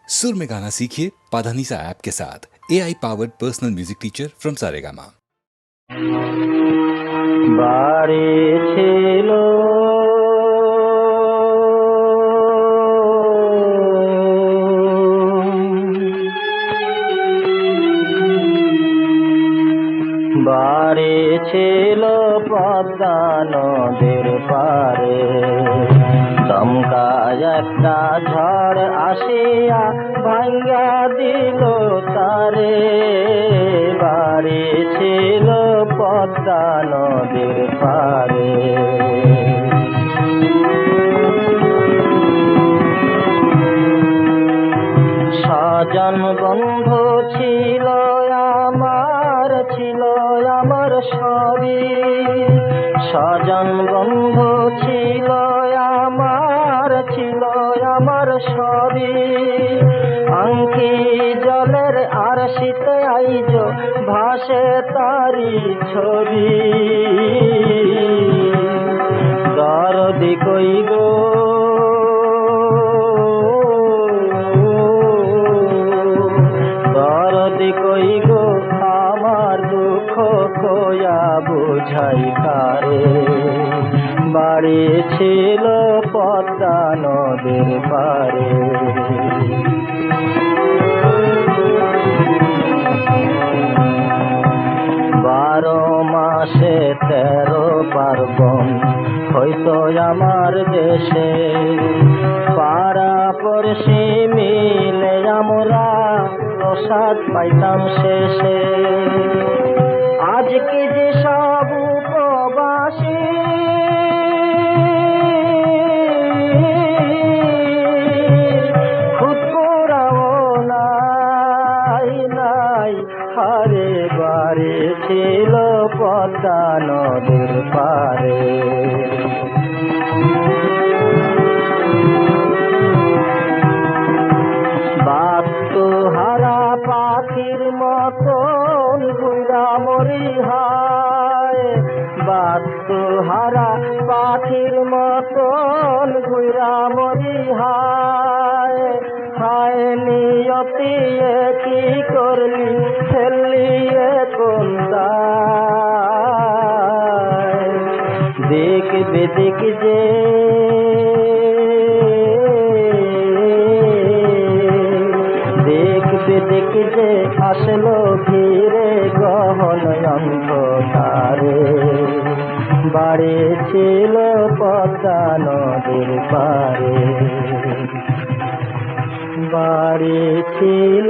सुर में गाना सीखिए पाधानीसा ऐप के साथ AI powered personal music teacher from Saregama. বাড়ি ছিল বাড়ি ছিল পদ্মা নদীর পারে, দমকা একটা ঝড় আসিয়া ভাঙ্গা দিল তারে। বাড়ি ছিল পদ্মা নদীর পারে, স্বজন বন্ধু ছিল আমার সবই, স্বজন বন্ধু ছিল আমার সবই। আংকি জলের আর শীতে আইজ ভাসে তারি ছবি। দরদি কই গো দরদি কই গো আমার দুঃখ কয়া বুঝাই তারে। বাড়ি ছিল পদ্মা নদীর পারে, বারো মাসে 13 পার্বণ হইতো আমার দেশে। পাড়া পড়শি মিলে আমরা প্রসাদ পাইতাম শেষে। আজকে যে সব উপবাসী খুদ করাও নাই হারে। বাড়ি ছিল পদ্মা নদীর পারে, হারা পাখির মতন ঘুরা মরি হায়। হারা পাখির মতন ঘুরা মরি হায়। হায় নিয়তি কি করলি ফেললি কোন দায়। দেখবে যে দেখি যে আসলো ঘিরে গহন অন্ধকারে। বাড়ি ছিল পদ্মা নদীর পারে, বাড়ি ছিল।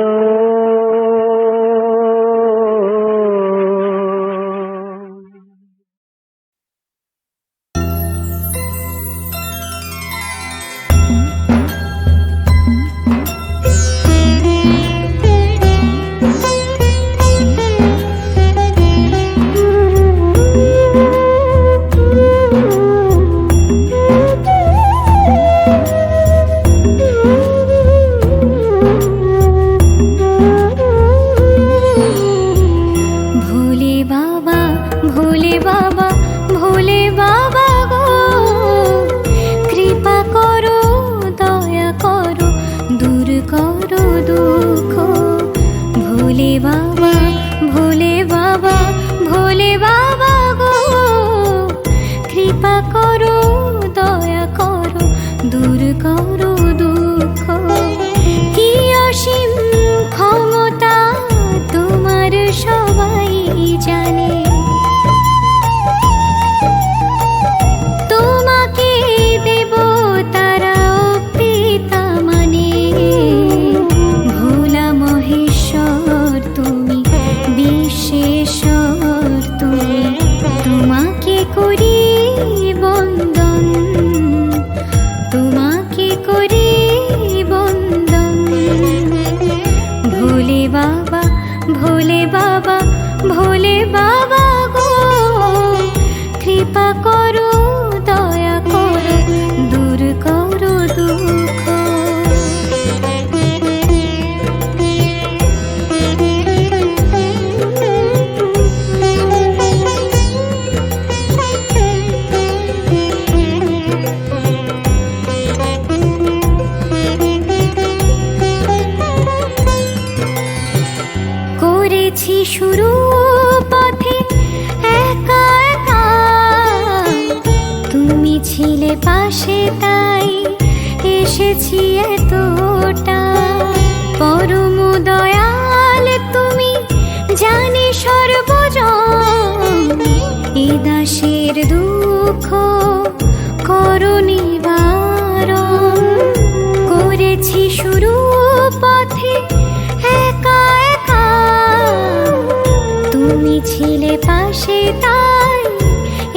ভোলা মহেশ্বর তুমি শুরু পথে একা একা, তুমি ছিলে পাশে তাই এসেছি এতটা। পরম দয়াল তুমি, জানি সর্বজন, এ দাসের দুঃখ করো নিবারণ। করেছি শুরু পথে একা একা, তুমি ছিলে পাশে তাই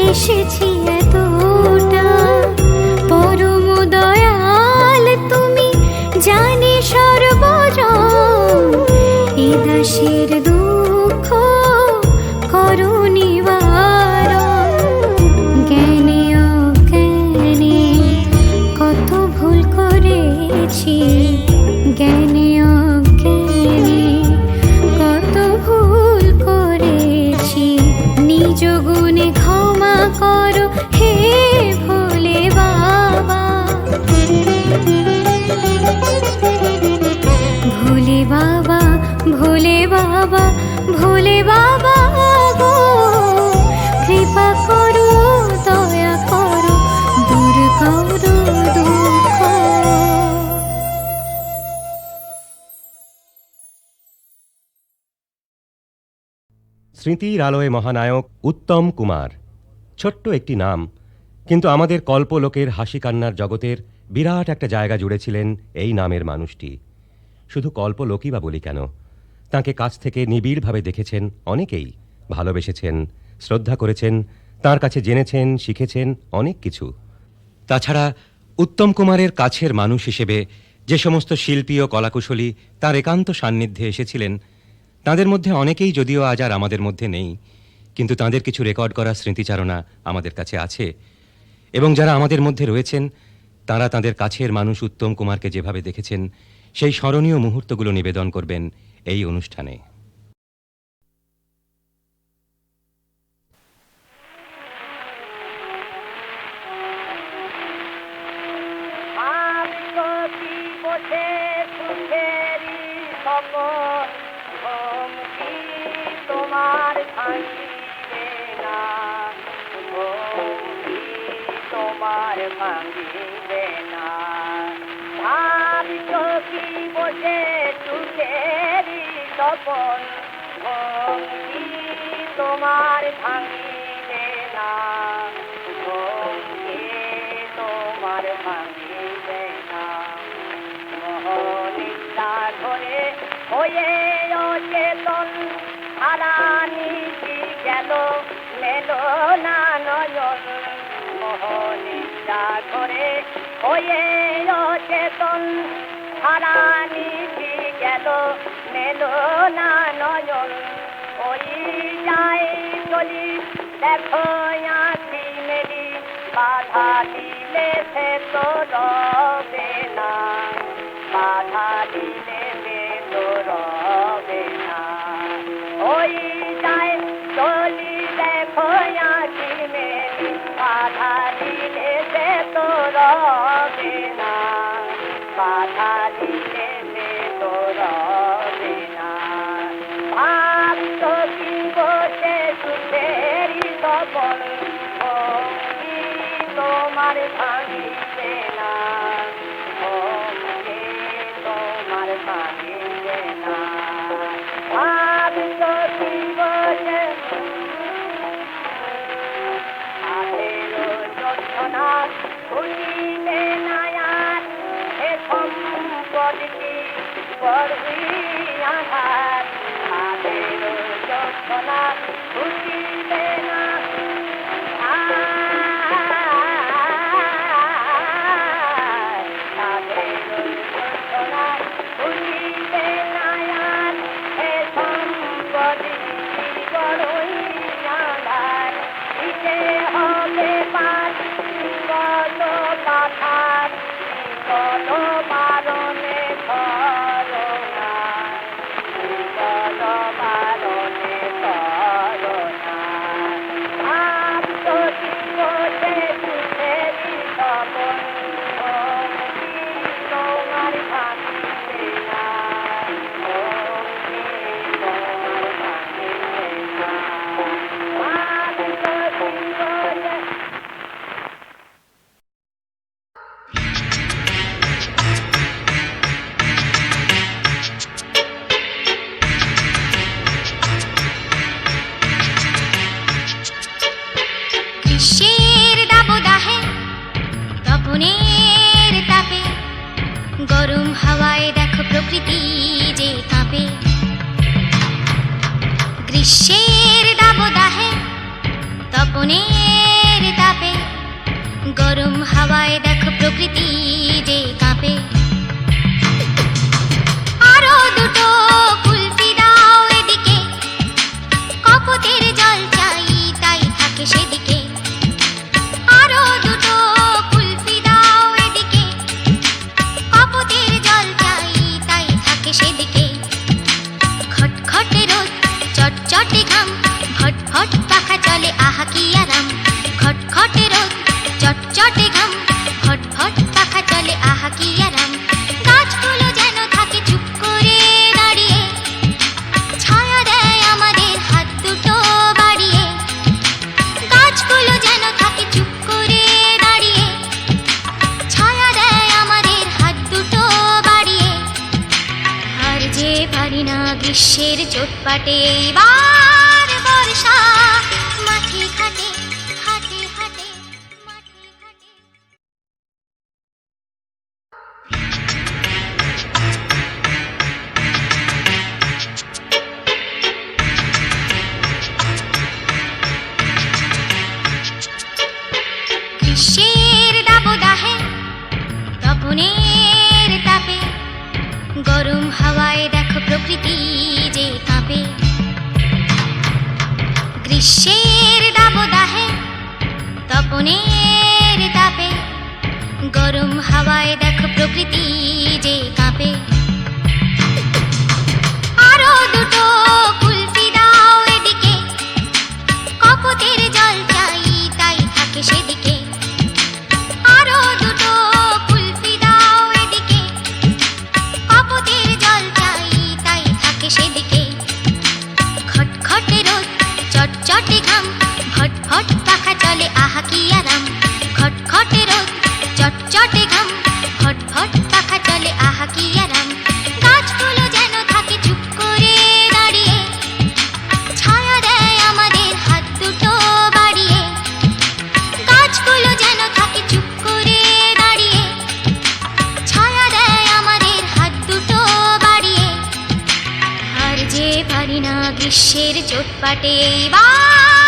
এসেছি এতটা। পরম দয়াল তুমি, জানি সর্বজন, এ দাসের দুঃখ করো নিবারণ। জ্ঞানে অজ্ঞানে কত ভুল করেছি, জ্ঞানে অজ্ঞানে কত ভুল করেছি। নিজ গুণে ক্ষমা করো হে ভোলে বাবা। ভোলে বাবা, ভোলে বাবা, ভোলে বাবা গো, কৃপা করো, দয়া করো, দূর করো দুঃখ। স্মৃতির আলোয় মহানায়ক উত্তম কুমার। ছোট্ট একটি নাম, কিন্তু আমাদের কল্পলোকের হাসি কান্নার জগতের বিরাট একটা জায়গা জুড়েছিলেন এই নামের মানুষটি। শুধু কল্পলোকই বা বলি কেন, তাঁকে কাছ থেকে নিবিড়ভাবে দেখেছেন অনেকেই, ভালোবেসেছেন, শ্রদ্ধা করেছেন, তাঁর কাছে জেনেছেন, শিখেছেন অনেক কিছু। তাছাড়া উত্তম কুমারের কাছের মানুষ হিসেবে যে সমস্ত শিল্পী ও কলাকুশলী তাঁর একান্ত সান্নিধ্যে এসেছিলেন, তাঁদের মধ্যে অনেকেই যদিও আজ আর আমাদের মধ্যে নেই, কিন্তু তাঁদের কিছু রেকর্ড করা স্মৃতিচারণা আমাদের কাছে আছে। এবং যারা আমাদের মধ্যে রয়েছেন, তাঁরা তাঁদের কাছের মানুষ উত্তম কুমারকে যেভাবে দেখেছেন, সেই স্মরণীয় মুহূর্তগুলো নিবেদন করবেন এই অনুষ্ঠানে। তোমার ভাঙিবে না, তোমার ভাঙিবে না। ভাবি চোখি বসে সুখেরি স্বপন, ভঙ্গি তোমার ভাঙিবে না, ভঙ্গি তোমার ভাঙিবে না। মোহনিতা ধরে হয়ে অচেতন, হারানিটি গেল মেলো না নয়ন। মোহনিতা ধরে হয়ে অচেতন, হারানিটি গেল মেলো না নয়ন। ওই যাই চলি দেখো আঁখি মেলি, বাধা দিলে সে তো রবে না, বাধা দিলে সে তো রবে না। ওই যায় চলি দেখো আঁখি মেলি, বাধা দিলে সে তো রবে না, বাধা দিলে সে তো রবে না। ভাব তো কি বসে সুখেরি সপন, ভঙ্গি তোমার ভাঙিবে না, ভঙ্গি তোমার ভাঙিবে না। ভাব তো কি বসে আঠেরো যোদ্ধনা খুঁজিবে নায়ার, এ সম্পদটি বড়ই আধার। আঠেরো যোদ্ধনা খুঁজিবে না, আঠেরো যোদ্ধনা খুঁজিবে নায়ার, এ সম্পদটি বড়ই আধার। দিতে হবে পাঠ বিপদ পাথার, বিপদ বারণে করোনা, বিপদ বারণে করোনা। প্রকৃতি যে কাঁপে। গ্রীষ্মের দাবদাহে তপনের তাপে গরম হাওয়ায় দেখো প্রকৃতি যে কাঁপে। আরো দুটো কুলফি দাও এদিকে, কপতের জল চাই তাই থাকে সেদিকে। আরো দুটো কুলফি দাও এদিকে, কপতের জল চাই তাই থাকে সেদিকে। খটখটে রোদ চটচটে ঘাম, ভটভট পাখা চলে আহা কি আরাম। খটখটে রোদ চটচটে ঘাম, ভটভট পাখা চলে আহা কি আরাম। গাছগুলো যেন থাকে চুপ করে দাঁড়িয়ে, ছায়া দেয় আমাদের হাত দুটো বাড়িয়ে। গাছগুলো যেন থাকে চুপ করে দাঁড়িয়ে, ছায়া দেয় আমাদের হাত দুটো বাড়িয়ে। আর যে পারি না গ্রীষ্মের চোটপাটে, এইবার বর্ষা মাঠে ঘাটে হাটে হাটে মাঠে ঘাটে। গ্রীষ্মের দাবদাহে তপনের তাপে গরম হাওয়ায় দেখো প্রকৃতি যে কাঁপে। গ্রীষ্মের দাবদাহে তপনের তাপে গরম হাওয়ায় দেখো প্রকৃতি যে কাঁপে। আরো দুটো কুলফি দাও এদিকে, কপতের জল চাই তাই থাকে সেদিকে। আরো দুটো কুলফি দাও এদিকে, কপতের জল চাই তাই থাকে সেদিকে। খটখটে রোদ চটচটে ঘাম, ভটভট পাখা চলে আহা কি আরাম। খটখটে রোদ চটচটে ঘাম, ভটভট পাখা চলে আহা কি আরাম। গাছগুলো যেন থাকে চুপ করে দাঁড়িয়ে, ছায়া দেয় আমাদের হাত দুটো বাড়িয়ে। গাছগুলো যেন থাকে চুপ করে দাঁড়িয়ে, ছায়া দেয় আমাদের হাত দুটো বাড়িয়ে। আর যে পারি না গ্রীষ্মের চোটপাটে, এইবার